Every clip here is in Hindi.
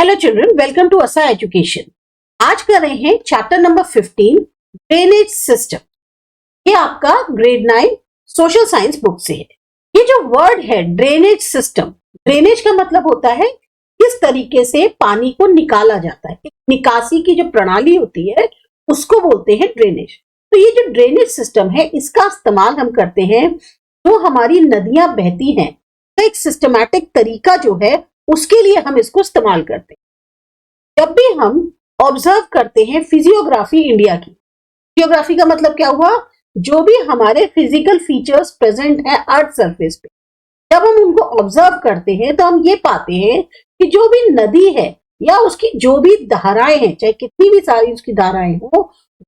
हेलो चिल्ड्रन, वेलकम टू असा एजुकेशन। आज कर रहे हैं चैप्टर नंबर 15 ड्रेनेज सिस्टम। ये आपका ग्रेड 9 सोशल साइंस बुक से है। ये जो वर्ड है ड्रेनेज सिस्टम, ड्रेनेज का मतलब होता है किस तरीके से पानी को निकाला जाता है। एक निकासी की जो प्रणाली होती है उसको बोलते हैं ड्रेनेज। तो ये जो ड्रेनेज सिस्टम है इसका इस्तेमाल हम करते हैं जो हमारी नदियां बहती हैं, तो एक सिस्टमैटिक तरीका जो है उसके लिए हम इसको इस्तेमाल करते हैं। जब भी हम ऑब्जर्व करते हैं फिजियोग्राफी इंडिया की, फिजियोग्राफी का मतलब क्या हुआ, जो भी हमारे फिजिकल फीचर्स प्रेजेंट है अर्थ सरफेस पे, जब हम उनको ऑब्जर्व करते हैं तो हम ये पाते हैं कि जो भी नदी है या उसकी जो भी धाराएं हैं, चाहे कितनी भी सारी उसकी धाराएं हो,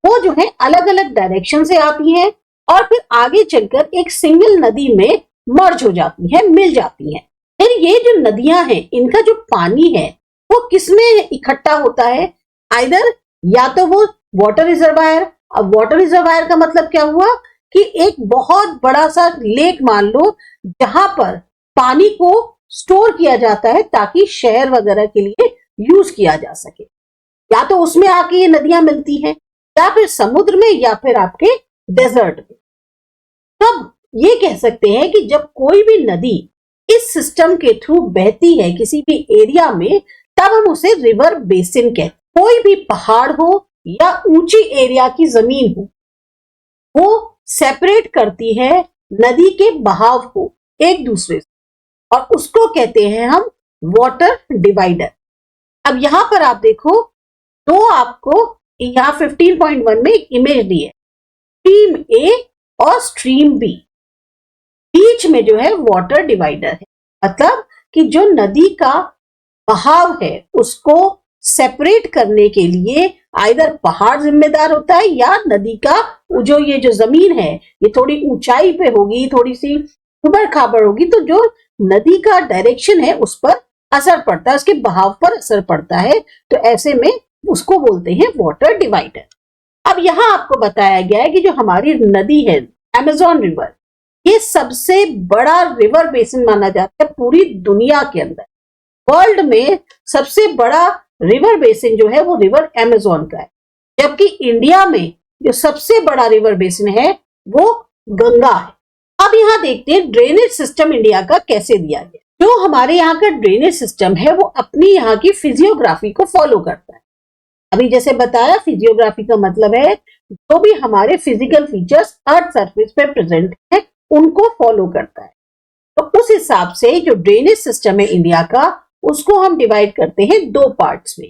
वो जो है अलग अलग डायरेक्शन से आती हैं और फिर आगे चलकर एक सिंगल नदी में मर्ज हो जाती है, मिल जाती है। फिर ये जो नदियां हैं इनका जो पानी है वो किसमें इकट्ठा होता है, आइदर या तो वो वाटर रिजर्वायर। अब वाटर रिजर्वायर का मतलब क्या हुआ कि एक बहुत बड़ा सा लेक मान लो जहां पर पानी को स्टोर किया जाता है ताकि शहर वगैरह के लिए यूज किया जा सके। या तो उसमें आके ये नदियां मिलती हैं या फिर समुद्र में या फिर आपके डेजर्ट में। तब ये कह सकते हैं कि जब कोई भी नदी इस सिस्टम के थ्रू बहती है किसी भी एरिया में, तब हम उसे रिवर बेसिन कहते हैं। कोई भी पहाड़ हो या ऊंची एरिया की जमीन हो, वो सेपरेट करती है नदी के बहाव को एक दूसरे से और उसको कहते हैं हम वाटर डिवाइडर। अब यहां पर आप देखो, तो आपको यहां 15.1 में एक इमेज दी है, स्ट्रीम ए और स्ट्रीम बी, बीच में जो है वाटर डिवाइडर है। मतलब कि जो नदी का बहाव है उसको सेपरेट करने के लिए आइदर पहाड़ जिम्मेदार होता है या नदी का जो ये जो जमीन है ये थोड़ी ऊंचाई पे होगी, थोड़ी सी उबड़ खाबड़ होगी, तो जो नदी का डायरेक्शन है उस पर असर पड़ता है, उसके बहाव पर असर पड़ता है। तो ऐसे में उसको बोलते हैं वाटर डिवाइडर। अब यहां आपको बताया गया है कि जो हमारी नदी है अमेज़न रिवर, ये सबसे बड़ा रिवर बेसिन माना जाता है पूरी दुनिया के अंदर। वर्ल्ड में सबसे बड़ा रिवर बेसिन जो है वो रिवर अमेज़न का है, जबकि इंडिया में जो सबसे बड़ा रिवर बेसिन है वो गंगा है। अब यहां देखते हैं ड्रेनेज सिस्टम इंडिया का कैसे दिया गया। जो हमारे यहाँ का ड्रेनेज सिस्टम है वो अपनी यहाँ की फिजियोग्राफी को फॉलो करता है। अभी जैसे बताया, फिजियोग्राफी का मतलब है जो भी हमारे फिजिकल फीचर्स अर्थ सरफेस पे प्रेजेंट है उनको फॉलो करता है। तो उस हिसाब से जो ड्रेनेज सिस्टम है इंडिया का, उसको हम डिवाइड करते हैं दो पार्ट्स में।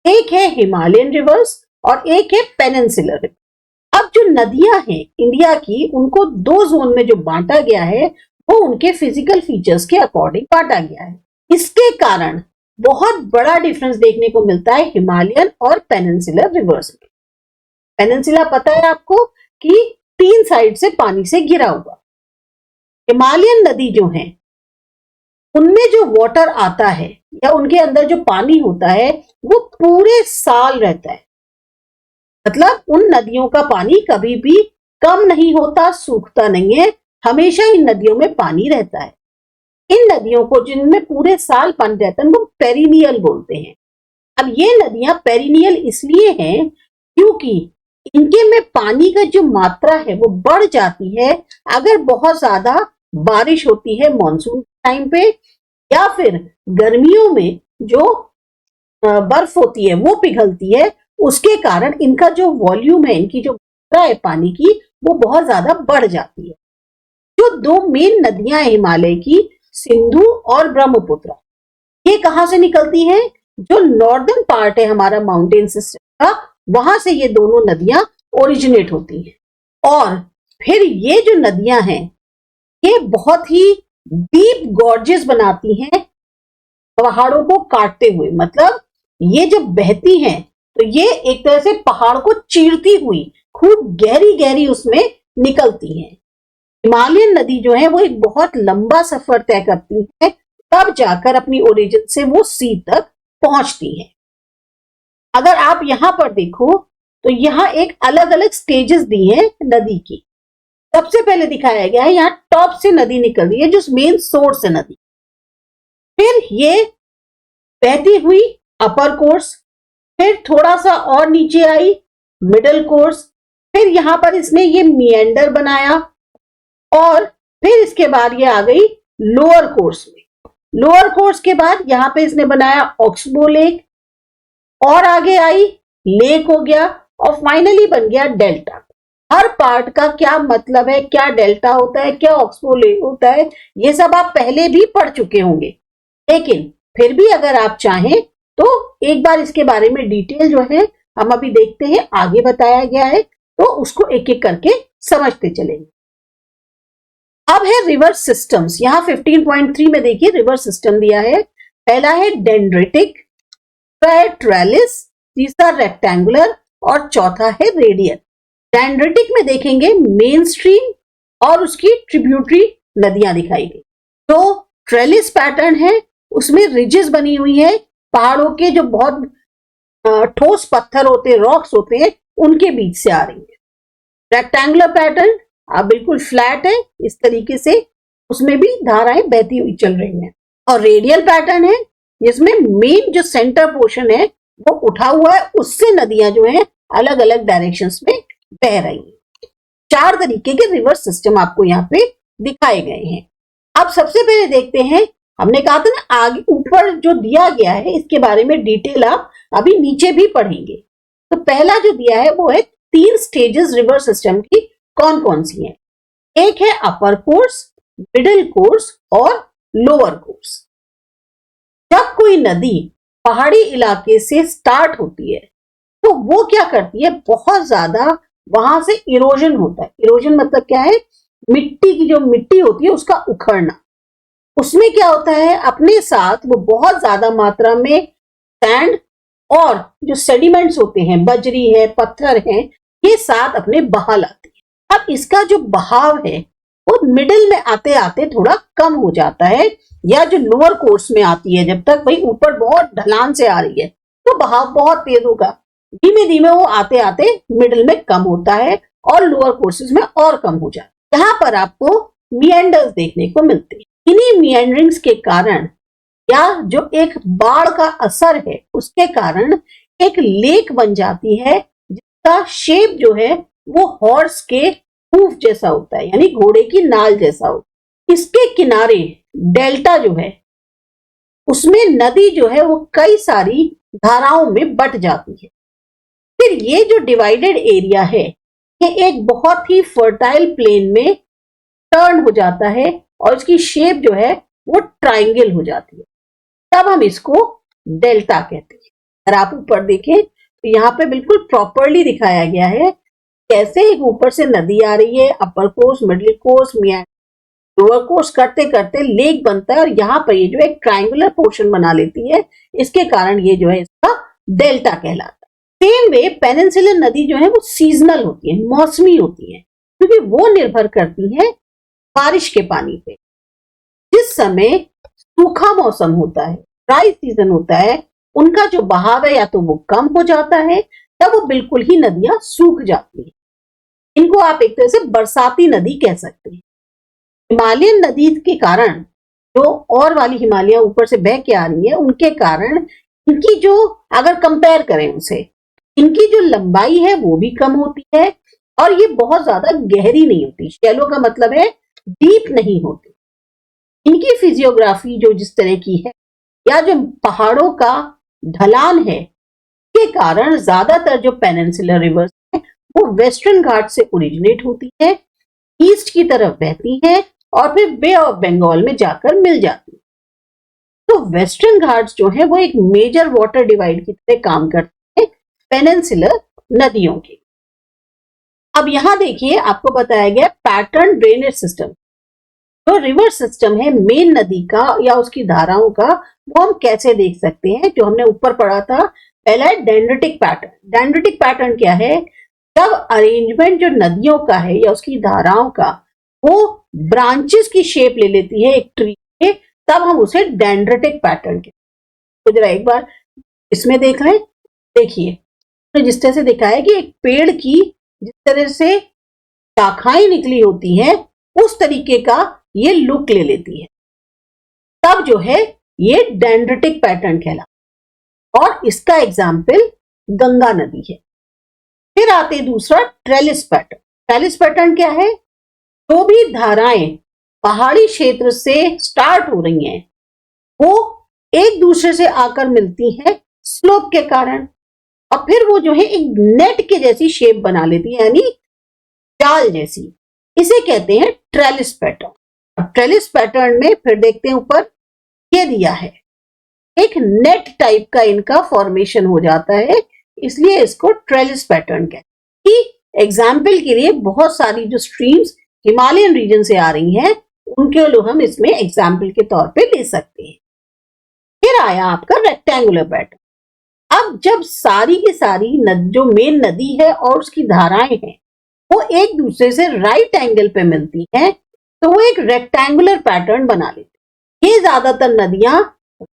एक है हिमालयन रिवर्स और एक है पेनिनसुलर रिवर। अब जो नदियां हैं इंडिया की, उनको दो जोन में जो बांटा गया है वो उनके फिजिकल फीचर्स के अकॉर्डिंग बांटा गया है। इसके कारण बहुत बड़ा डिफरेंस देखने को मिलता है हिमालयन और पेनिनसुलर रिवर्स में। पेनिनसुला पता है आपको कि 3 साइड से पानी से घिरा हुआ। हिमालयन नदी जो है उनमें जो वाटर आता है या उनके अंदर जो पानी होता है वो पूरे साल रहता है। मतलब उन नदियों का पानी कभी भी कम नहीं होता, सूखता नहीं है, हमेशा इन नदियों में पानी रहता है। इन नदियों को जिनमें पूरे साल पानी रहता है वो पेरिनियल बोलते हैं। अब ये नदियां पेरिनियल इसलिए हैं क्योंकि इनके में पानी का जो मात्रा है वो बढ़ जाती है अगर बहुत ज्यादा बारिश होती है मानसून टाइम पे, या फिर गर्मियों में जो बर्फ होती है वो पिघलती है, उसके कारण इनका जो वॉल्यूम है, इनकी जो मात्रा है पानी की, वो बहुत ज्यादा बढ़ जाती है। जो दो मेन नदियां हैं हिमालय की, सिंधु और ब्रह्मपुत्र, ये कहां से निकलती हैं? जो नॉर्दर्न पार्ट है हमारा माउंटेन सिस्टम का, वहां से ये दोनों नदियां ओरिजिनेट होती हैं। और फिर ये जो नदियां हैं ये बहुत ही डीप गॉर्जेस बनाती हैं पहाड़ों को काटते हुए। मतलब ये जब बहती हैं तो ये एक तरह से पहाड़ को चीरती हुई खूब गहरी गहरी उसमें निकलती हैं। हिमालयन नदी जो है वो एक बहुत लंबा सफर तय करती है, तब जाकर अपनी ओरिजिन से वो सी तक पहुंचती है। अगर आप यहां पर देखो तो यहां एक अलग अलग स्टेजेस दी हैं नदी की। सबसे पहले दिखाया गया है यहाँ टॉप से नदी निकल रही है जो मेन सोर्स है नदी, फिर ये बहती हुई अपर कोर्स, फिर थोड़ा सा और नीचे आई मिडल कोर्स, फिर यहां पर इसने ये मिएंडर बनाया और फिर इसके बाद ये आ गई लोअर कोर्स में। लोअर कोर्स के बाद यहां पे इसने बनाया ऑक्सबो लेक, और आगे आई लेक हो गया, और फाइनली बन गया डेल्टा। हर पार्ट का क्या मतलब है, क्या डेल्टा होता है, क्या ऑक्सबो लेक होता है, ये सब आप पहले भी पढ़ चुके होंगे, लेकिन फिर भी अगर आप चाहें तो एक बार इसके बारे में डिटेल जो है हम अभी देखते हैं, आगे बताया गया है, तो उसको एक एक करके समझते चलेंगे। अब है रिवर सिस्टम्स। यहां 15.3 में देखिए रिवर सिस्टम दिया है। पहला है डेंड्रिटिक, दूसरा है ट्रेलिस, तीसरा रेक्टेंगुलर और चौथा है रेडियल। डेंड्रिटिक में देखेंगे मेन स्ट्रीम और उसकी ट्रिब्यूटरी नदियां दिखाई गई। तो ट्रेलिस पैटर्न है, उसमें रिजेस बनी हुई है, पहाड़ों के जो बहुत ठोस पत्थर होते हैं, रॉक्स होते हैं, उनके बीच से आ रही है। रेक्टेंगुलर पैटर्न बिल्कुल फ्लैट है इस तरीके से, उसमें भी धाराएं बहती हुई चल रही हैं। और रेडियल पैटर्न है जिसमें मेन जो सेंटर पोर्शन है वो उठा हुआ है, उससे नदियां जो है अलग अलग डायरेक्शंस में बह रही हैं। 4 तरीके के रिवर सिस्टम आपको यहाँ पे दिखाए गए हैं। अब सबसे पहले देखते हैं, हमने कहा था ना आगे ऊपर जो दिया गया है इसके बारे में डिटेल आप अभी नीचे भी पढ़ेंगे। तो पहला जो दिया है वो है 3 स्टेजेस रिवर सिस्टम की, कौन कौन सी हैं। एक है अपर कोर्स, मिडिल कोर्स और लोअर कोर्स। जब कोई नदी पहाड़ी इलाके से स्टार्ट होती है तो वो क्या करती है, बहुत ज्यादा वहां से इरोजन होता है। इरोजन मतलब क्या है, मिट्टी की जो मिट्टी होती है उसका उखड़ना। उसमें क्या होता है, अपने साथ वो बहुत ज्यादा मात्रा में सैंड और जो सेडिमेंट्स होते हैं, बजरी है, पत्थर है, ये साथ अपने बहा लाते हैं। अब इसका जो बहाव है वो मिडिल में आते आते थोड़ा कम हो जाता है, या जो लोअर कोर्स में आती है, जब तक भाई ऊपर बहुत ढलान से आ रही है तो बहाव बहुत तेज होगा, धीमे धीमे वो आते आते मिडिल में कम होता है और लोअर कोर्सेज में और कम हो जाता है। यहाँ पर आपको मिएंडर्स देखने को मिलते हैं। इन्हीं मिएंडरिंग्स के कारण या जो एक बाढ़ का असर है उसके कारण एक लेक बन जाती है, जिसका शेप जो है वो हॉर्स के हूफ जैसा होता है, यानी घोड़े की नाल जैसा होता है। इसके किनारे डेल्टा जो है उसमें नदी जो है वो कई सारी धाराओं में बट जाती है। फिर ये जो डिवाइडेड एरिया है ये एक बहुत ही फर्टाइल प्लेन में टर्न हो जाता है और इसकी शेप जो है वो ट्रायंगल हो जाती है, तब हम इसको डेल्टा कहते हैं। अगर आप ऊपर देखें तो यहाँ पे बिल्कुल प्रॉपरली दिखाया गया है कैसे एक ऊपर से नदी आ रही है, upper course, middle course, lower course करते करते लेक बनता है, और यहाँ पर ये जो एक ट्रायंगुलर पोर्शन बना लेती है, इसके कारण ये जो है इसका डेल्टा कहलाता है। सेम वे पेनिनसुलर नदी जो है वो सीजनल होती है, मौसमी होती है, क्योंकि वो निर्भर करती है बारिश के पानी पे। जिस समय सूखा मौसम होता है, ड्राई सीजन होता है, उनका जो बहाव है या तो वो कम हो जाता है, तब वो बिल्कुल ही नदियां सूख जाती है। इनको आप एक तरह से बरसाती नदी कह सकते हैं। हिमालयन नदी के कारण जो और वाली हिमालय ऊपर से बह के आ रही है, उनके कारण इनकी जो अगर कंपेयर करें उनसे, इनकी जो लंबाई है वो भी कम होती है और ये बहुत ज्यादा गहरी नहीं होती। शैलो का मतलब है डीप नहीं होती। इनकी फिजियोग्राफी जो जिस तरह की है या जो पहाड़ों का ढलान है के कारण ज्यादातर जो पेनिनसुलर रिवर्स है वो वेस्टर्न घाट से ओरिजिनेट होती है, ईस्ट की तरफ बहती है और फिर बे ऑफ बंगाल में जाकर मिल जाती है। तो वेस्टर्न घाट्स जो है वो एक मेजर वाटर डिवाइड की तरह काम करते हैं पेनिनसुलर नदियों के। अब यहां देखिए आपको बताया गया पैटर्न ड्रेनेज सिस्टम। जो रिवर सिस्टम है मेन नदी का या उसकी धाराओं का, वो हम कैसे देख सकते हैं, जो हमने ऊपर पढ़ा था। पहला है डेंड्रिटिक पैटर्न। डेंड्रिटिक पैटर्न क्या है, जब अरेंजमेंट जो नदियों का है या उसकी धाराओं का वो ब्रांचेस की शेप ले लेती है एक ट्री के, तब हम उसे डेंड्रिटिक पैटर्न कहते हैं। तो जरा एक बार इसमें देख लें, देखिए तो जिस तरह से दिखाया कि एक पेड़ की जिस तरह से शाखाएं निकली होती हैं उस तरीके का ये लुक ले लेती है, तब जो है ये डेंड्रिटिक पैटर्न कहलाता है। और इसका एग्जाम्पल गंगा नदी है। फिर आते दूसरा ट्रेलिस पैटर्न। ट्रेलिस पैटर्न क्या है? जो भी धाराएं पहाड़ी क्षेत्र से स्टार्ट हो रही हैं वो एक दूसरे से आकर मिलती हैं स्लोप के कारण, और फिर वो जो है एक नेट के जैसी शेप बना लेती है, यानी जाल जैसी। इसे कहते हैं ट्रेलिस पैटर्न। ट्रेलिस पैटर्न में फिर देखते हैं ऊपर ये दिया है, एक नेट टाइप का इनका फॉर्मेशन हो जाता है, इसलिए इसको ट्रेलिस पैटर्न कहते हैं। एग्जाम्पल के लिए बहुत सारी जो स्ट्रीम्स हिमालयन रीजन से आ रही हैं उनके लिए हम इसमें एग्जाम्पल के तौर पे ले सकते हैं। फिर आया आपका रेक्टेंगुलर पैटर्न। अब जब सारी की सारी जो मेन नदी है और उसकी धाराएं हैं वो एक दूसरे से राइट एंगल पे मिलती हैं तो वो एक रेक्टेंगुलर पैटर्न बना लेती है। ये ज्यादातर नदियां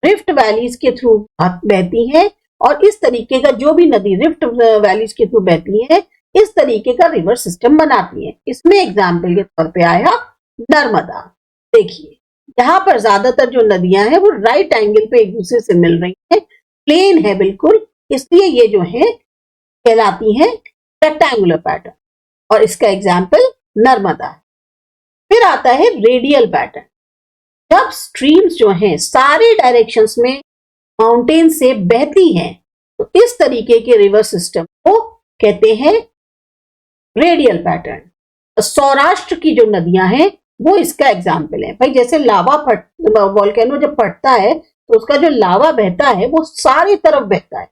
रिफ्ट वैलीज के थ्रू बहती हैं, और इस तरीके का जो भी नदी रिफ्ट वैलीज के थ्रू बहती है इस तरीके का रिवर सिस्टम बनाती है। इसमें एग्जाम्पल के तौर पे आया नर्मदा। देखिए यहाँ पर ज्यादातर जो नदियां हैं वो राइट एंगल पे एक दूसरे से मिल रही हैं, प्लेन है बिल्कुल, इसलिए ये जो है कहलाती है रेक्टेंगुलर पैटर्न, और इसका एग्जाम्पल नर्मदा है। फिर आता है रेडियल पैटर्न। जब स्ट्रीम्स जो हैं सारे डायरेक्शंस में माउंटेन से बहती हैं तो इस तरीके के रिवर सिस्टम को कहते हैं रेडियल पैटर्न। सौराष्ट्र की जो नदियां हैं वो इसका एग्जाम्पल है। भाई जैसे लावा वॉल्केनो जब फटता है तो उसका जो लावा बहता है वो सारी तरफ बहता है।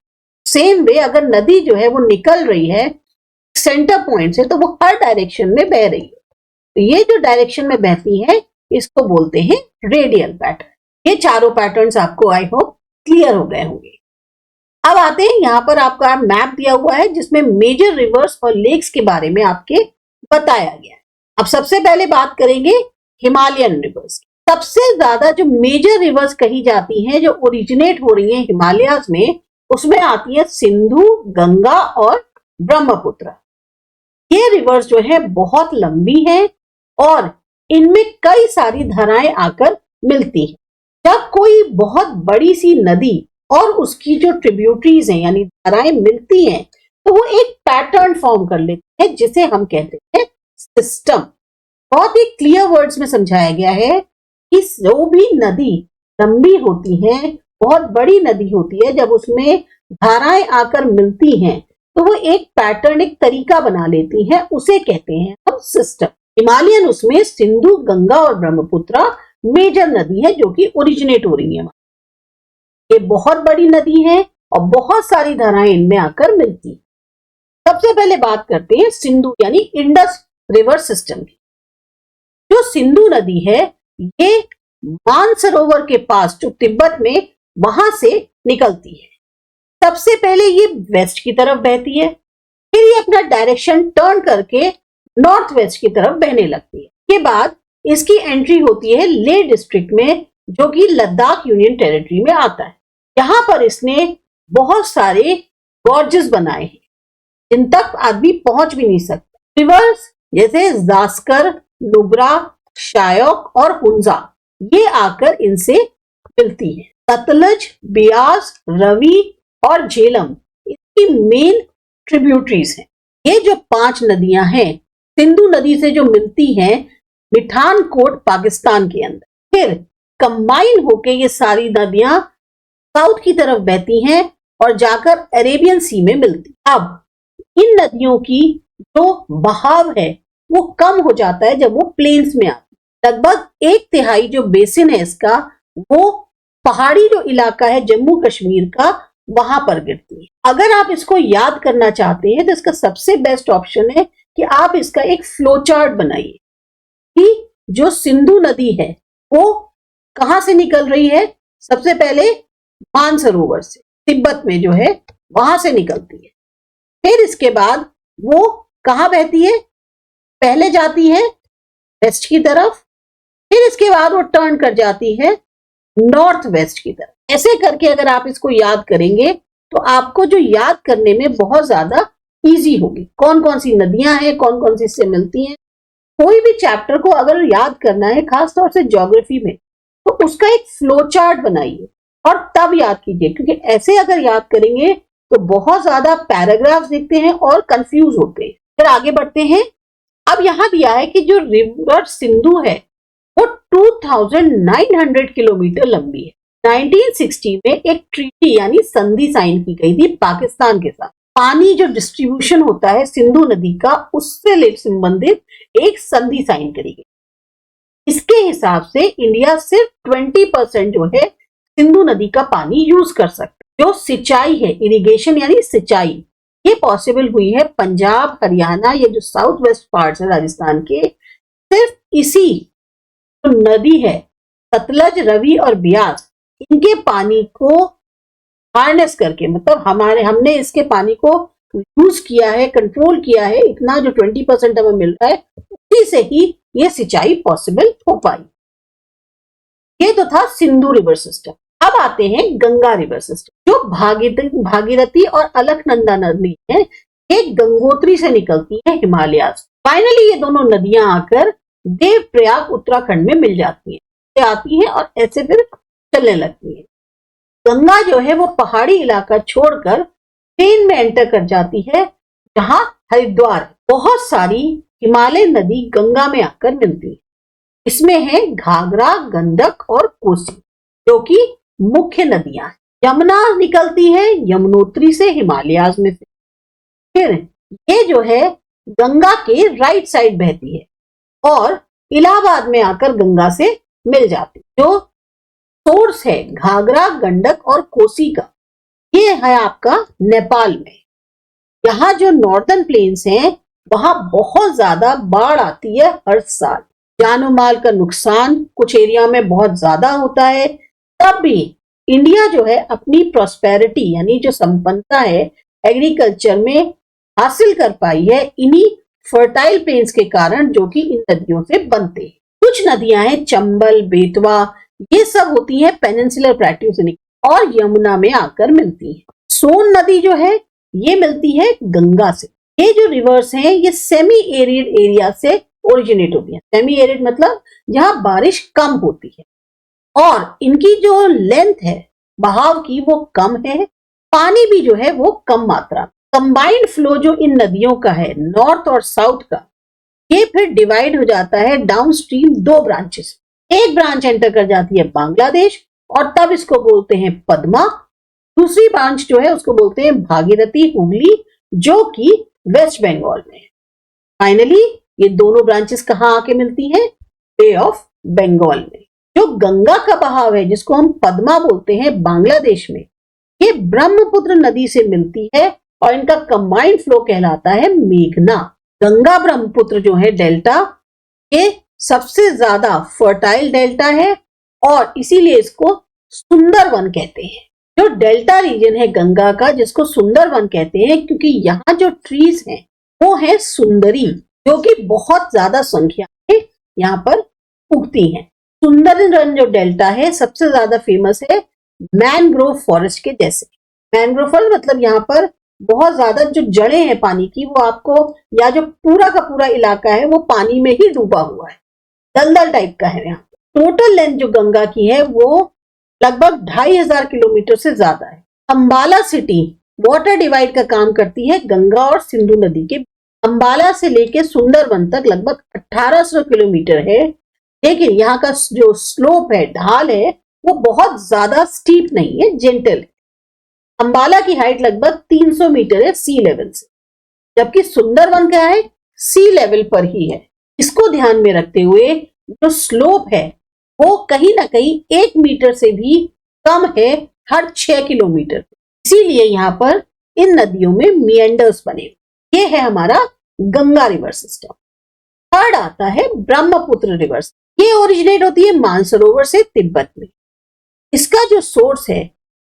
सेम वे अगर नदी जो है वो निकल रही है सेंटर पॉइंट से तो वो हर डायरेक्शन में बह रही है, तो ये जो डायरेक्शन में बहती है इसको बोलते हैं रेडियल पैटर्न। ये चारों पैटर्न्स आपको आई होप क्लियर हो गए होंगे। अब आते हैं, यहाँ पर आपका मैप दिया हुआ है जिसमें मेजर रिवर्स और लेक्स के बारे में आपके बताया गया है। अब सबसे पहले बात करेंगे हिमालयन रिवर्स। सबसे ज्यादा जो मेजर रिवर्स कही जाती हैं जो ओरिजिनेट हो रही हैं हिमालयाज में, उसमें आती है सिंधु, गंगा और ब्रह्मपुत्र। ये रिवर्स जो है बहुत लंबी है और इनमें कई सारी धाराएं आकर मिलती हैं। जब कोई बहुत बड़ी सी नदी और उसकी जो ट्रिब्यूटरीज हैं यानी धाराएं मिलती हैं तो वो एक पैटर्न फॉर्म कर लेती है जिसे हम कहते हैं सिस्टम। बहुत ही क्लियर वर्ड्स में समझाया गया है कि जो भी नदी लंबी होती है, बहुत बड़ी नदी होती है, जब उसमें धाराएं आकर मिलती हैं तो वो एक पैटर्न, एक तरीका बना लेती है, उसे कहते हैं हम सिस्टम। हिमालयन उसमें सिंधु, गंगा और ब्रह्मपुत्र मेजर नदी है जो कि ओरिजिनेट हो रही है। ये बहुत बड़ी नदी है और बहुत सारी धाराएं इनमें आकर मिलती है। सबसे पहले बात करते हैं सिंधु यानी इंडस रिवर सिस्टम की। जो सिंधु नदी है ये मानसरोवर के पास जो तिब्बत में वहां से निकलती है। सबसे पहले ये वेस्ट की तरफ बहती है, फिर ये अपना डायरेक्शन टर्न करके नॉर्थ वेस्ट की तरफ बहने लगती है। के बाद इसकी एंट्री होती है लेह डिस्ट्रिक्ट में जो कि लद्दाख यूनियन टेरिटरी में आता है। यहाँ पर इसने बहुत सारे गॉर्जेस बनाए हैं जिन तक आदमी पहुंच भी नहीं सकता। रिवर्स जैसे जास्कर, नुब्रा, शायोक और हुंजा ये आकर इनसे मिलती है। सतलज, बियास, रवि और झेलम इसकी मेन ट्रिब्यूटरीज हैं। ये जो 5 नदियां हैं सिंधु नदी से जो मिलती हैं मिठानकोट पाकिस्तान के अंदर, फिर कंबाइन होके ये सारी नदियां साउथ की तरफ बहती हैं और जाकर अरेबियन सी में मिलती। अब इन नदियों की जो बहाव है वो कम हो जाता है जब वो प्लेन्स में आती है। लगभग 1/3 जो बेसिन है इसका वो पहाड़ी जो इलाका है जम्मू कश्मीर का वहां पर गिरती है। अगर आप इसको याद करना चाहते हैं तो इसका सबसे बेस्ट ऑप्शन है कि आप इसका एक फ्लो चार्ट बनाइए कि जो सिंधु नदी है वो कहां से निकल रही है। सबसे पहले मानसरोवर से, तिब्बत में जो है वहां से निकलती है। फिर इसके बाद वो कहां बहती है, पहले जाती है वेस्ट की तरफ, फिर इसके बाद वो टर्न कर जाती है नॉर्थ वेस्ट की तरफ। ऐसे करके अगर आप इसको याद करेंगे तो आपको जो याद करने में बहुत ज्यादा इजी होगी कौन कौन सी नदियां हैं, कौन कौन सी इससे मिलती हैं। कोई भी चैप्टर को अगर याद करना है खासतौर से ज्योग्राफी में तो उसका एक फ्लो चार्ट बनाइए और तब याद कीजिए, क्योंकि ऐसे अगर याद करेंगे तो बहुत ज्यादा पैराग्राफ्स दिखते हैं और कंफ्यूज होते हैं। फिर आगे बढ़ते हैं। अब यहां दिया है कि जो रिवर सिंधु है वो 2900 किलोमीटर लंबी है। 1960 में एक ट्रीटी यानी संधि साइन की गई थी पाकिस्तान के साथ। पानी जो डिस्ट्रीब्यूशन होता है सिंधु नदी का, उससे संबंधित एक संधि साइन करी गई। इसके हिसाब से इंडिया सिर्फ 20% जो है सिंधु नदी का पानी यूज कर सकता है। जो सिंचाई है, इरिगेशन यानी सिंचाई, ये पॉसिबल हुई है पंजाब, हरियाणा, ये जो साउथ वेस्ट पार्ट्स है राजस्थान के, सिर्फ इसी जो नदी है सतलज, रवि और ब्यास, इनके पानी को हार्नेस करके, मतलब हमने इसके पानी को यूज किया है, कंट्रोल किया है, इतना जो 20% हमें मिल रहा है उसी से ही ये सिंचाई पॉसिबल हो पाई। ये तो था सिंधु रिवर सिस्टम। अब आते हैं गंगा रिवर सिस्टम। जो भागीरथी और अलकनंदा नदी है, ये गंगोत्री से निकलती है हिमालय। फाइनली ये दोनों नदियां आकर देवप्रयाग उत्तराखंड में मिल जाती हैं, ये आती हैं और ऐसे फिर चलने लगती है। गंगा जो है वो पहाड़ी इलाका छोड़कर प्लेन में एंटर कर जाती है, जहां हरिद्वार। बहुत सारी हिमालय नदी गंगा में आकर मिलती है। इसमें है घाघरा, गंडक और कोसी, जो कि मुख्य नदियां हैं। यमुना निकलती है यमुनोत्री से, हिमालयाज में से। फिर ये जो है गंगा के राइट साइड बहती है और इलाहाबाद में आकर गंगा से मिल जाती है। जो सोर्स है घाघरा, गंडक और कोसी का, ये है आपका नेपाल में। यहाँ जो नॉर्दर्न प्लेन्स हैं वहां बहुत ज्यादा बाढ़ आती है हर साल। जानो माल का नुकसान कुछ एरिया में बहुत ज्यादा होता है। तब भी इंडिया जो है अपनी प्रॉस्पेरिटी यानी जो संपन्नता है एग्रीकल्चर में हासिल कर पाई है इन्हीं फर्टाइल प्लेन्स के कारण, जो कि इन नदियों से बनते हैं। कुछ नदियां हैं चंबल, बेतवा, ये सब होती है पेनिनसुलर प्लेट्यू से और यमुना में आकर मिलती है। सोन नदी जो है ये मिलती है गंगा से। ये जो रिवर्स हैं ये सेमी एरिड एरिया से ओरिजिनेट होती है। सेमी एरिड मतलब जहां बारिश कम होती है और इनकी जो लेंथ है बहाव की वो कम है, पानी भी जो है वो कम मात्रा। कंबाइंड फ्लो जो इन नदियों का है नॉर्थ और साउथ का, ये फिर डिवाइड हो जाता है डाउन स्ट्रीम दो ब्रांचेस। एक ब्रांच एंटर कर जाती है बांग्लादेश और तब इसको बोलते हैं पद्मा। दूसरी ब्रांच जो है उसको बोलते हैं भागीरथी, हुगली, जो कि वेस्ट बंगाल में है। फाइनली ये दोनों ब्रांचेस कहां आके मिलती हैं? बे ऑफ बंगाल में। जो गंगा का बहाव है जिसको हम पद्मा बोलते हैं बांग्लादेश में, ये ब्रह्मपुत्र नदी से मिलती है और इनका कंबाइंड फ्लो कहलाता है मेघना। गंगा ब्रह्मपुत्र जो है डेल्टा, ये सबसे ज्यादा फर्टाइल डेल्टा है और इसीलिए इसको सुंदरवन कहते हैं। जो डेल्टा रीजन है गंगा का जिसको सुंदरवन कहते हैं, क्योंकि यहाँ जो ट्रीज हैं वो है सुंदरी, जो कि बहुत ज्यादा संख्या में यहाँ पर उगती हैं। सुंदरवन जो डेल्टा है सबसे ज्यादा फेमस है मैनग्रोव फॉरेस्ट के जैसे। मैनग्रोव फॉरेस्ट मतलब यहाँ पर बहुत ज्यादा जो जड़ें हैं पानी की वो आपको, या जो पूरा का पूरा इलाका है वो पानी में ही डूबा हुआ है, दलदल टाइप का है। यहाँ टोटल लेंथ जो गंगा की है वो लगभग 2500 किलोमीटर से ज्यादा है। अंबाला सिटी वाटर डिवाइड का काम करती है गंगा और सिंधु नदी के। अंबाला से लेके सुंदरवन तक लगभग 1800 किलोमीटर है, लेकिन यहाँ का जो स्लोप है, ढाल है, वो बहुत ज्यादा स्टीप नहीं है, जेंटल है। अंबाला की हाइट लगभग 300 मीटर है सी लेवल से, जबकि सुंदरवन का है सी लेवल पर ही है। इसको ध्यान में रखते हुए जो स्लोप है वो कहीं ना कहीं 1 मीटर से भी कम है हर 6 किलोमीटर। इसीलिए यहाँ पर इन नदियों में मिएंडर्स बने। ये है हमारा गंगा रिवर सिस्टम। थर्ड आता है ब्रह्मपुत्र रिवर। ये ओरिजिनेट होती है मानसरोवर से तिब्बत में। इसका जो सोर्स है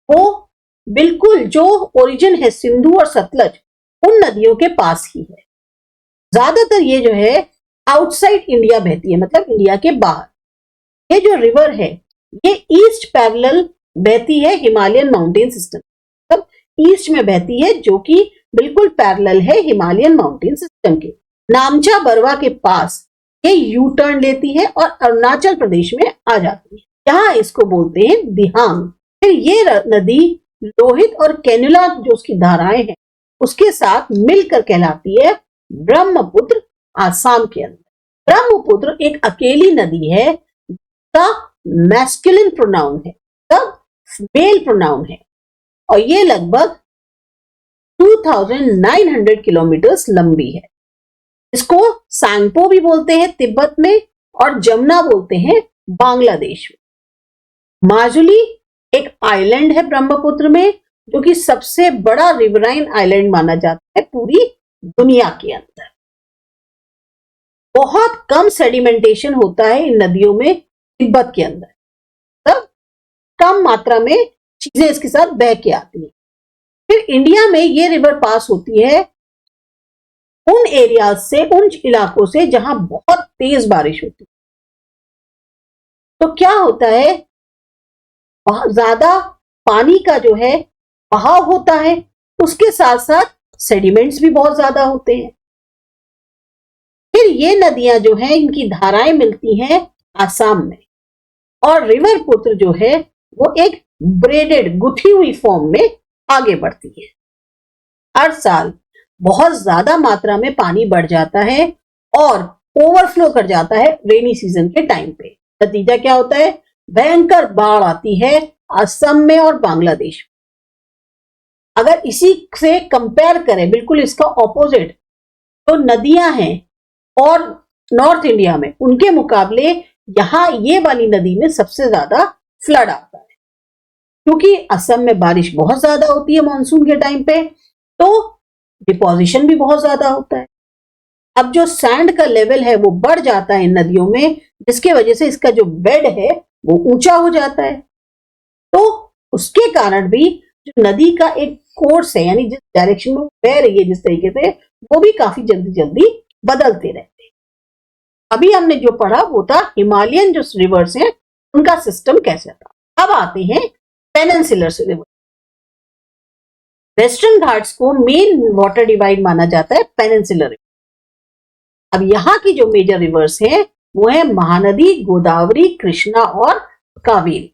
वो बिल्कुल जो ओरिजिन है सिंधु और सतलज उन नदियों के पास ही है। ज्यादातर ये जो है आउटसाइड इंडिया बहती है, मतलब इंडिया के बाहर। ये जो रिवर है ये ईस्ट पैरेलल बहती है हिमालयन माउंटेन सिस्टम, मतलब ईस्ट में बहती है, जो कि बिल्कुल पैरेलल है हिमालयन माउंटेन सिस्टम के। नामचा बरवा के पास ये यू टर्न लेती है और अरुणाचल प्रदेश में आ जाती है। यहाँ इसको बोलते हैं दिहांग। फिर ये नदी लोहित और कैनुला जो उसकी धाराएं हैं उसके साथ मिलकर कहलाती है ब्रह्मपुत्र, आसाम के अंदर। ब्रह्मपुत्र एक अकेली नदी है, का मैस्कुलिन प्रोनाउन है, तब मेल प्रोनाउन है, और ये लगभग 2900 किलोमीटर लंबी है। इसको सांगपो भी बोलते हैं तिब्बत में, और जमुना बोलते हैं बांग्लादेश में। माजुली एक आइलैंड है ब्रह्मपुत्र में, जो कि सबसे बड़ा रिवराइन आइलैंड माना जाता है पूरी दुनिया के अंदर। बहुत कम सेडिमेंटेशन होता है इन नदियों में तिब्बत के अंदर, तब कम मात्रा में चीजें इसके साथ बह के आती हैं। फिर इंडिया में ये रिवर पास होती है उन एरियाज से, उन इलाकों से जहां बहुत तेज बारिश होती है। तो क्या होता है, ज्यादा पानी का जो है बहाव होता है, उसके साथ साथ सेडिमेंट्स भी बहुत ज्यादा होते हैं। फिर ये नदियां जो हैं इनकी धाराएं मिलती हैं आसाम में, और रिवर पुत्र जो है वो एक ब्रेडेड गुथी हुई फॉर्म में आगे बढ़ती है। हर साल बहुत ज्यादा मात्रा में पानी बढ़ जाता है और ओवरफ्लो कर जाता है रेनी सीजन के टाइम पे। नतीजा क्या होता है, भयंकर बाढ़ आती है असम में और बांग्लादेश में। अगर इसी से कंपेयर करें, बिल्कुल इसका ऑपोजिट, तो नदियां हैं और नॉर्थ इंडिया में, उनके मुकाबले यहां ये वाली नदी में सबसे ज्यादा फ्लड आता है, क्योंकि असम में बारिश बहुत ज्यादा होती है मानसून के टाइम पे, तो डिपोजिशन भी बहुत ज्यादा होता है। अब जो सैंड का लेवल है वो बढ़ जाता है इन नदियों में, जिसके वजह से इसका जो बेड है वो ऊंचा हो जाता है। तो उसके कारण भी जो नदी का एक कोर्स है, यानी जिस डायरेक्शन में बह रही है जिस तरीके से, वो भी काफी जल्दी जल्दी बदलते रहते हैं। अभी हमने जो पढ़ा वो था हिमालयन जो रिवर्स हैं उनका सिस्टम कैसे था। अब आते हैं पेनिनसुलर रिवर। वेस्टर्न घाट्स को मेन वाटर डिवाइड माना जाता है पेनिनसुलर रिवर। अब यहाँ की जो मेजर रिवर्स हैं वो है महानदी, गोदावरी, कृष्णा और कावेरी।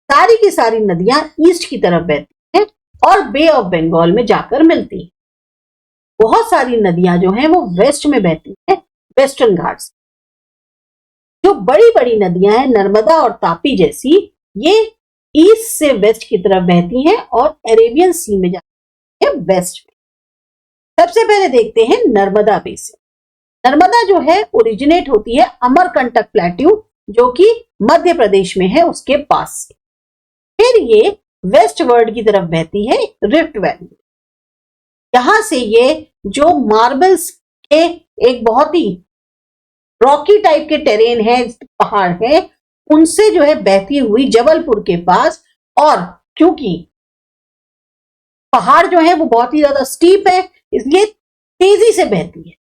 सारी की सारी नदियां ईस्ट की तरफ बहती हैं और बे ऑफ बंगाल में जाकर मिलती हैं। बहुत सारी नदियां जो हैं वो वेस्ट में बहती हैं, वेस्टर्न घाट्स। जो बड़ी बड़ी नदियां हैं नर्मदा और तापी जैसी, ये ईस्ट से वेस्ट की तरफ बहती हैं और अरेबियन सी में जाती है वेस्ट में। सबसे पहले देखते हैं नर्मदा बेसिन। नर्मदा जो है ओरिजिनेट होती है अमरकंटक प्लेट्यू, जो कि मध्य प्रदेश में है, उसके पास से। फिर ये वेस्ट वर्ल्ड की तरफ बहती है रिफ्ट वैली। यहां से ये जो मार्बल्स के एक बहुत ही रॉकी टाइप के टेरेन है, पहाड़ है, उनसे जो है बहती हुई जबलपुर के पास, और क्योंकि पहाड़ जो है वो बहुत ही ज्यादा स्टीप है इसलिए तेजी से बहती है।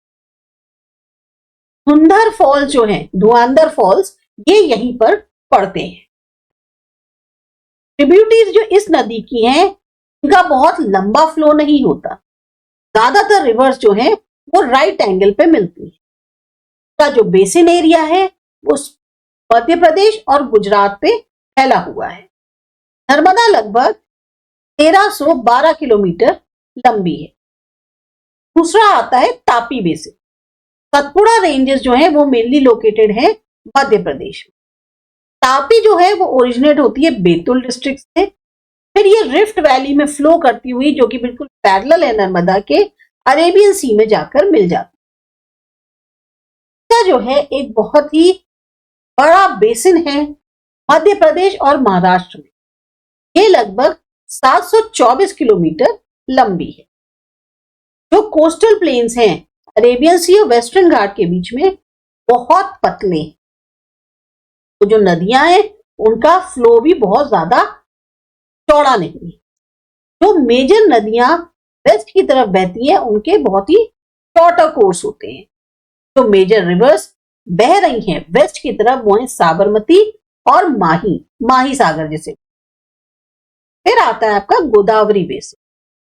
धुंधर फॉल्स जो है, धुआंधर फॉल्स, ये यहीं पर पड़ते हैं। ट्रिब्यूटरीज जो इस नदी की हैं इनका बहुत लंबा फ्लो नहीं होता। ज्यादातर रिवर्स जो है वो राइट एंगल पे मिलती है। इसका जो बेसिन एरिया है वो मध्य प्रदेश और गुजरात पे फैला हुआ है। नर्मदा लगभग 1312 किलोमीटर लंबी है। दूसरा आता है तापी बेसिन। सतपुड़ा रेंजेस जो है वो मेनली लोकेटेड है मध्य प्रदेश में। तापी जो है वो ओरिजिनेट होती है बैतूल डिस्ट्रिक्ट से, फिर ये रिफ्ट वैली में फ्लो करती हुई, जो कि बिल्कुल पैरेलल है नर्मदा के, अरेबियन सी में जाकर मिल जाती है। जो है एक बहुत ही बड़ा बेसिन है मध्य प्रदेश और महाराष्ट्र में। ये लगभग 724 किलोमीटर लंबी है। जो कोस्टल प्लेन्स हैं अरेबियन सी और वेस्टर्न घाट के बीच में बहुत पतले हैं, तो जो नदियां हैं उनका फ्लो भी बहुत ज्यादा चौड़ा नहीं है। जो मेजर नदियां वेस्ट की तरफ बहती हैं उनके बहुत ही शॉर्टर कोर्स होते हैं। जो मेजर रिवर्स बह रही हैं वेस्ट की तरफ वो है साबरमती और माही सागर जिसे। फिर आता है आपका गोदावरी बेसिन।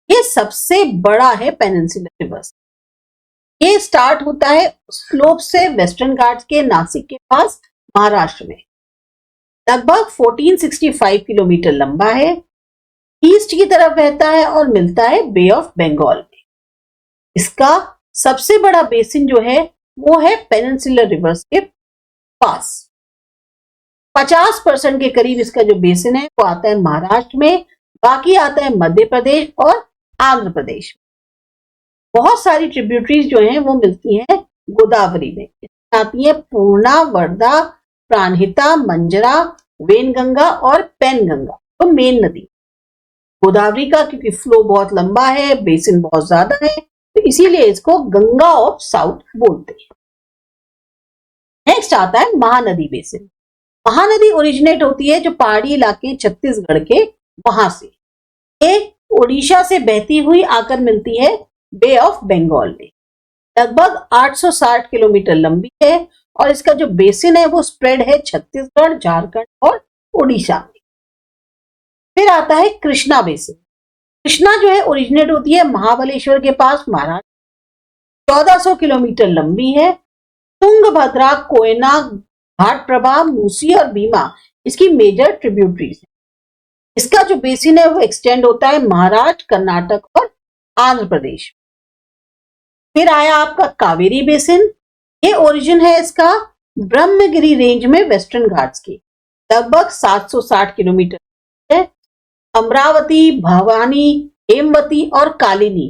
ये सबसे बड़ा है पेनिनसुलर रिवर्स। ये स्टार्ट होता है स्लोप से वेस्टर्न घाट्स के नासिक के पास महाराष्ट्र में। लगभग 1465 किलोमीटर लंबा है, ईस्ट की तरफ बहता है और मिलता है बे ऑफ बंगाल में। इसका सबसे बड़ा बेसिन जो है वो है पेनिनसुलर रिवर्स के पास। 50% के करीब इसका जो बेसिन है वो आता है महाराष्ट्र में, बाकी आता है मध्य प्रदेश और आंध्र प्रदेश में। बहुत सारी ट्रिब्यूटरीज जो हैं वो मिलती हैं गोदावरी में, आती है पूर्णा, वर्धा, प्राणहिता, मंजरा, वेनगंगा और पेनगंगा, तो मेन नदी। गोदावरी का क्योंकि फ्लो बहुत लंबा है, बेसिन बहुत ज्यादा है, तो इसीलिए इसको गंगा ऑफ साउथ बोलते हैं। नेक्स्ट आता है महानदी बेसिन। महानदी ओरिजिनेट होती है जो पहाड़ी इलाके छत्तीसगढ़ के वहां से, ये ओडिशा से बहती हुई आकर मिलती है बे ऑफ बंगाल में। लगभग 860 किलोमीटर लंबी है और इसका जो बेसिन है वो स्प्रेड है छत्तीसगढ़, झारखंड और उड़ीसा में। फिर आता है कृष्णा बेसिन। कृष्णा जो है ओरिजिनेट होती है महाबलेश्वर के पास, महाराष्ट्र। 1400 किलोमीटर लंबी है। तुंगभद्रा, कोयना, घाटप्रभा, मूसी और भीमा इसकी मेजर ट्रिब्यूटरीज है। इसका जो बेसिन है वो एक्सटेंड होता है महाराष्ट्र, कर्नाटक और आंध्र प्रदेश। फिर आया आपका कावेरी बेसिन। ये ओरिजिन है इसका ब्रह्मगिरी रेंज में वेस्टर्न घाट्स की, लगभग 760 किलोमीटर है। अमरावती, भवानी, हेमवती और कालिनी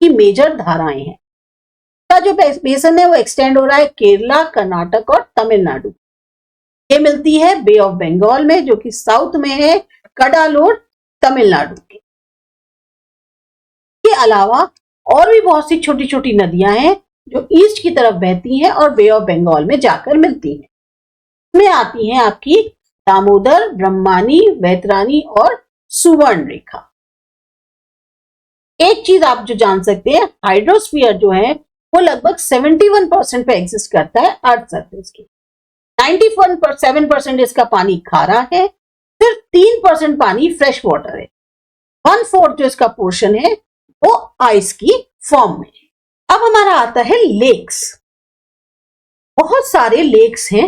की मेजर धाराएं हैं। इसका जो बेसिन है वो एक्सटेंड हो रहा है केरला, कर्नाटक और तमिलनाडु। ये मिलती है बे ऑफ बंगाल में जो कि साउथ में है, कडालूर, तमिलनाडु के। इसके अलावा और भी बहुत सी छोटी छोटी नदियां हैं जो ईस्ट की तरफ बहती हैं और बे ऑफ बंगाल में जाकर मिलती हैं। इसमें आती हैं आपकी दामोदर, ब्रह्मानी, वैतरानी और सुवर्ण रेखा। एक चीज आप जो जान सकते हैं, हाइड्रोस्फीयर जो है वो लगभग 71% पे एग्जिस्ट करता है अर्थ सरफेस की। 97% इसका पानी खारा है, सिर्फ 3% पानी फ्रेश वाटर है। 1/4 जो इसका पोर्शन है वो आइस की फॉर्म में। अब हमारा आता है लेक्स। बहुत सारे लेक्स हैं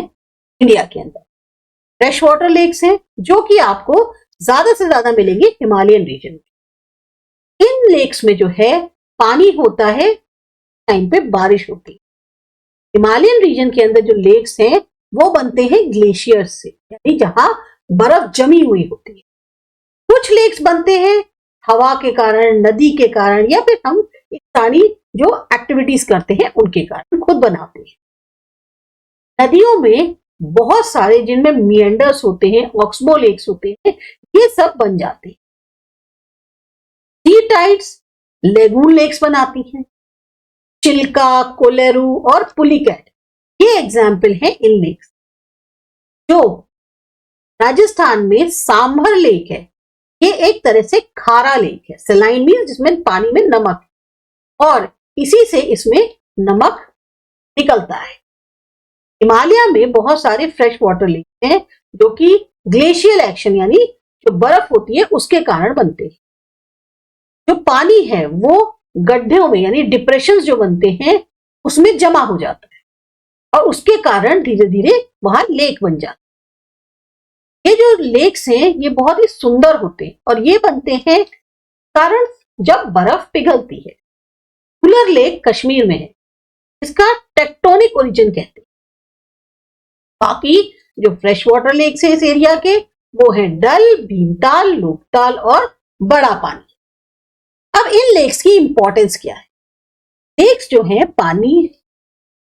इंडिया के अंदर, फ्रेश वाटर लेक्स हैं जो कि आपको ज्यादा से ज्यादा मिलेंगे हिमालयन रीजन में। इन लेक्स में जो है पानी होता है टाइम पे बारिश होती है। हिमालयन रीजन के अंदर जो लेक्स हैं वो बनते हैं ग्लेशियर्स से, यानी जहां बर्फ जमी हुई होती है। कुछ लेक्स बनते हैं हवा के कारण, नदी के कारण, या फिर हम इंसानी जो एक्टिविटीज करते हैं उनके कारण खुद बनाते हैं। नदियों में बहुत सारे जिनमें मिएंडर्स होते हैं, ऑक्सबो लेक्स होते हैं, ये सब बन जाते हैं। सी टाइड्स लेगून लेक्स बनाती हैं। चिल्का, कोलेरू और पुलिकैट ये एग्जाम्पल है इन लेक्स। जो राजस्थान में सांभर लेक है, ये एक तरह से खारा लेक है। सलाइन मीन जिसमें पानी में नमक है और इसी से इसमें नमक निकलता है। हिमालय में बहुत सारे फ्रेश वाटर लेक हैं जो कि ग्लेशियल एक्शन यानी जो बर्फ होती है उसके कारण बनते हैं। जो पानी है वो गड्ढों में यानी डिप्रेशन जो बनते हैं उसमें जमा हो जाता है और उसके कारण धीरे धीरे वहां लेक बन जाता है। ये जो लेक्स हैं ये बहुत ही सुंदर होते हैं और ये बनते हैं कारण जब बर्फ पिघलती है। वुलर लेक कश्मीर में है, इसका टेक्टोनिक ओरिजिन कहते हैं। बाकी जो फ्रेश वाटर लेक्स हैं इस एरिया के वो है डल, भीमताल, लोकताल और बड़ा पानी। अब इन लेक्स की इंपॉर्टेंस क्या है? लेक्स जो है पानी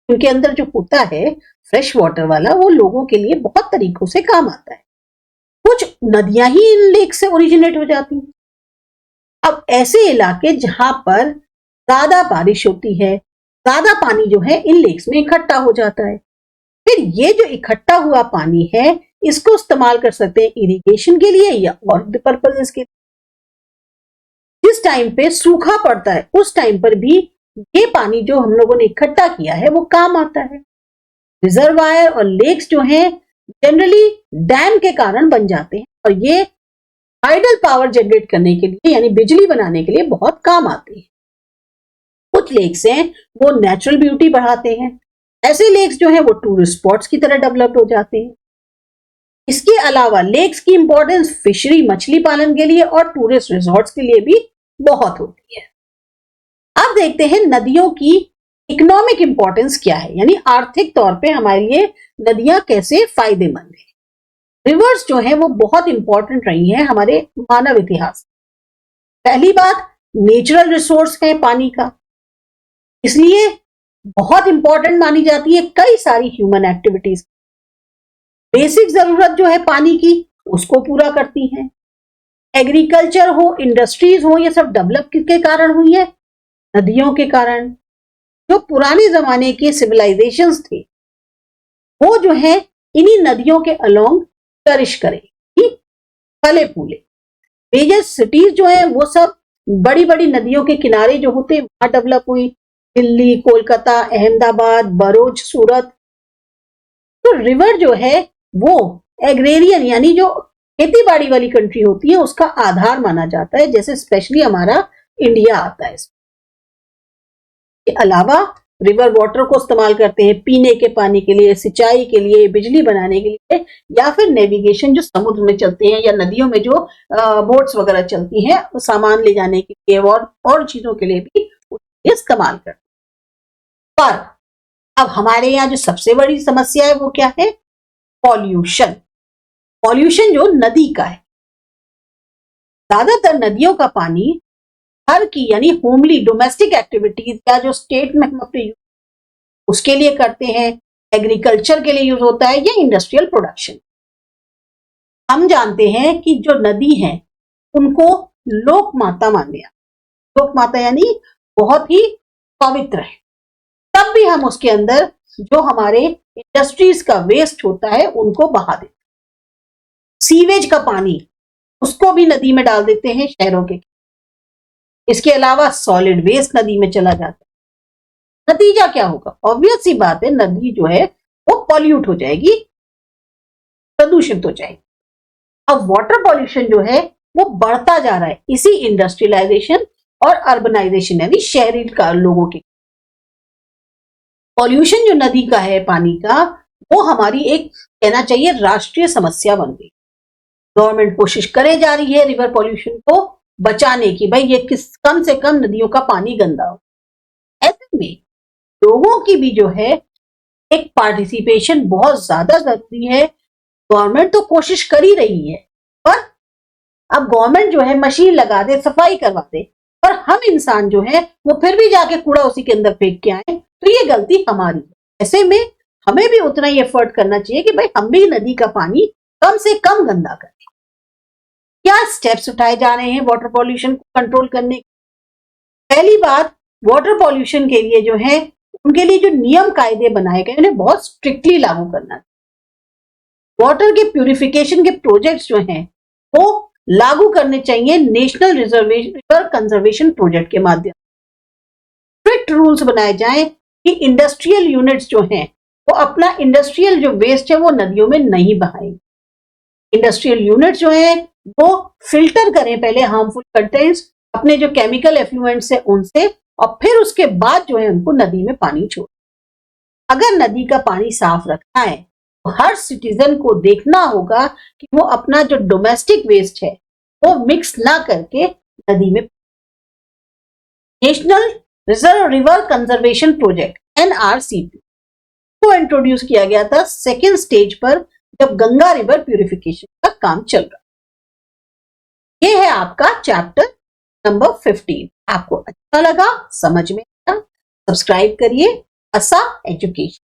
उनके अंदर जो होता है फ्रेश वाटर वाला, वो लोगों के लिए बहुत तरीकों से काम आता है। कुछ नदियां ही इन लेक से ओरिजिनेट हो जाती हैं। अब ऐसे इलाके जहां पर ज्यादा बारिश होती है, ज्यादा पानी जो है इन लेक्स में इकट्ठा हो जाता है। फिर ये जो इकट्ठा हुआ पानी है इसको इस्तेमाल कर सकते हैं इरिगेशन के लिए या और पर्पजेस के लिए। जिस टाइम पे सूखा पड़ता है उस टाइम पर भी ये पानी जो हम लोगों ने इकट्ठा किया है वो काम आता है। रिजर्वायर और लेक्स जो हैं जनरली डैम के कारण बन जाते हैं और ये हाइडल पावर जनरेट करने के लिए यानी बिजली बनाने के लिए बहुत काम आते हैं। कुछ लेक्स हैं वो नेचुरल ब्यूटी बढ़ाते हैं। ऐसे लेक्स जो हैं वो टूरिस्ट स्पॉट्स की तरह डेवलप हो जाते हैं। इसके अलावा लेक्स की इंपॉर्टेंस फिशरी मछली पालन के लिए और टूरिस्ट रिजॉर्ट्स के लिए भी बहुत होती है। अब देखते हैं नदियों की इकोनॉमिक इंपॉर्टेंस क्या है, यानी आर्थिक तौर पे हमारे लिए नदियां कैसे फायदेमंद है। रिवर्स जो है वो बहुत इंपॉर्टेंट रही है हमारे मानव इतिहास। पहली बात, नेचुरल रिसोर्स है पानी का, इसलिए बहुत इंपॉर्टेंट मानी जाती है कई सारी ह्यूमन एक्टिविटीज। बेसिक जरूरत जो है पानी की उसको पूरा करती हैं। एग्रीकल्चर हो, इंडस्ट्रीज हो, ये सब डेवलप किसके कारण हुई है? नदियों के कारण। जो पुराने जमाने के सिविलाइजेशंस थे वो जो है इन्हीं नदियों के अलोंग फ्लरिश करें, फले फूले। मेजर सिटीज जो है वो सब बड़ी बड़ी नदियों के किनारे जो होते हैं वहां डेवलप हुई। दिल्ली, कोलकाता, अहमदाबाद, बरोच, सूरत। तो रिवर जो है वो एग्रेरियन यानी जो खेती बाड़ी वाली कंट्री होती है उसका आधार माना जाता है, जैसे स्पेशली हमारा इंडिया आता है। इसके अलावा रिवर वाटर को इस्तेमाल करते हैं पीने के पानी के लिए, सिंचाई के लिए, बिजली बनाने के लिए, या फिर नेविगेशन जो समुद्र में चलते हैं या नदियों में जो बोट्स वगैरह चलती हैं सामान ले जाने के लिए और चीजों के लिए भी इस्तेमाल करते हैं। पर अब हमारे यहाँ जो सबसे बड़ी समस्या है वो क्या है? पॉल्यूशन। पॉल्यूशन जो नदी का है, ज्यादातर नदियों का पानी घर की यानी होमली डोमेस्टिक एक्टिविटीज या जो स्टेट में हम अपने उसके लिए करते हैं, एग्रीकल्चर के लिए यूज होता है या इंडस्ट्रियल प्रोडक्शन। हम जानते हैं कि जो नदी है उनको लोक माता माने, लोक माता यानी बहुत ही पवित्र है। तब भी हम उसके अंदर जो हमारे इंडस्ट्रीज का वेस्ट होता है उनको बहा देते हैं। सीवेज का पानी उसको भी नदी में डाल देते हैं शहरों के। इसके अलावा सॉलिड वेस्ट नदी में चला जाता है। नतीजा क्या होगा? ऑब्वियस सी बात है, नदी जो है वो पॉल्यूट हो जाएगी, प्रदूषित हो जाएगी। अब वाटर पॉल्यूशन जो है वो बढ़ता जा रहा है इसी इंडस्ट्रियलाइजेशन और अर्बनाइजेशन यानी शहरी लोगों के। पॉल्यूशन जो नदी का है पानी का, वो हमारी एक कहना चाहिए राष्ट्रीय समस्या बन गई। गवर्नमेंट कोशिश करे जा रही है रिवर पॉल्यूशन को बचाने की, भाई ये कम से कम नदियों का पानी गंदा हो। ऐसे में लोगों की भी जो है एक पार्टिसिपेशन बहुत ज्यादा जरूरी है। गवर्नमेंट तो कोशिश कर ही रही है, पर अब गवर्नमेंट जो है मशीन लगा दे, सफाई करवा दे, पर हम इंसान जो है वो फिर भी जाके कूड़ा उसी के अंदर फेंक के आए, तो ये गलती हमारी है। ऐसे में हमें भी उतना ही एफर्ट करना चाहिए कि भाई हम भी नदी का पानी कम से कम गंदा करें। क्या स्टेप्स उठाए जा रहे हैं वाटर पॉल्यूशन को कंट्रोल करने के? पहली बात, वाटर पॉल्यूशन के लिए जो है उनके लिए जो नियम कायदे बनाए गए उन्हें बहुत स्ट्रिक्टली लागू करना चाहिए। वाटर के प्यूरिफिकेशन के प्रोजेक्ट्स जो हैं वो लागू करने चाहिए नेशनल रिवर कंजर्वेशन प्रोजेक्ट के माध्यम से। स्ट्रिक्ट रूल्स बनाए जाएं कि इंडस्ट्रियल यूनिट्स जो हैं वो अपना इंडस्ट्रियल जो वेस्ट है वो नदियों में नहीं बहाएंगे। इंडस्ट्रियल यूनिट्स जो हैं वो फिल्टर करें पहले हार्मफुल कंटेंट्स अपने जो केमिकल एफ्लुएंट्स है उनसे, और फिर उसके बाद जो है उनको नदी में पानी छोड़। अगर नदी का पानी साफ रखना है तो हर सिटीजन को देखना होगा कि वो अपना जो डोमेस्टिक वेस्ट है वो मिक्स ना करके नदी में। National reserve river conservation project NRCP को इंट्रोड्यूस किया गया था सेकेंड स्टेज पर जब गंगा रिवर प्यूरिफिकेशन का काम चल रहा। ये है आपका चैप्टर नंबर 15। आपको अच्छा लगा, समझ में आया? सब्सक्राइब करिए ASA एजुकेशन।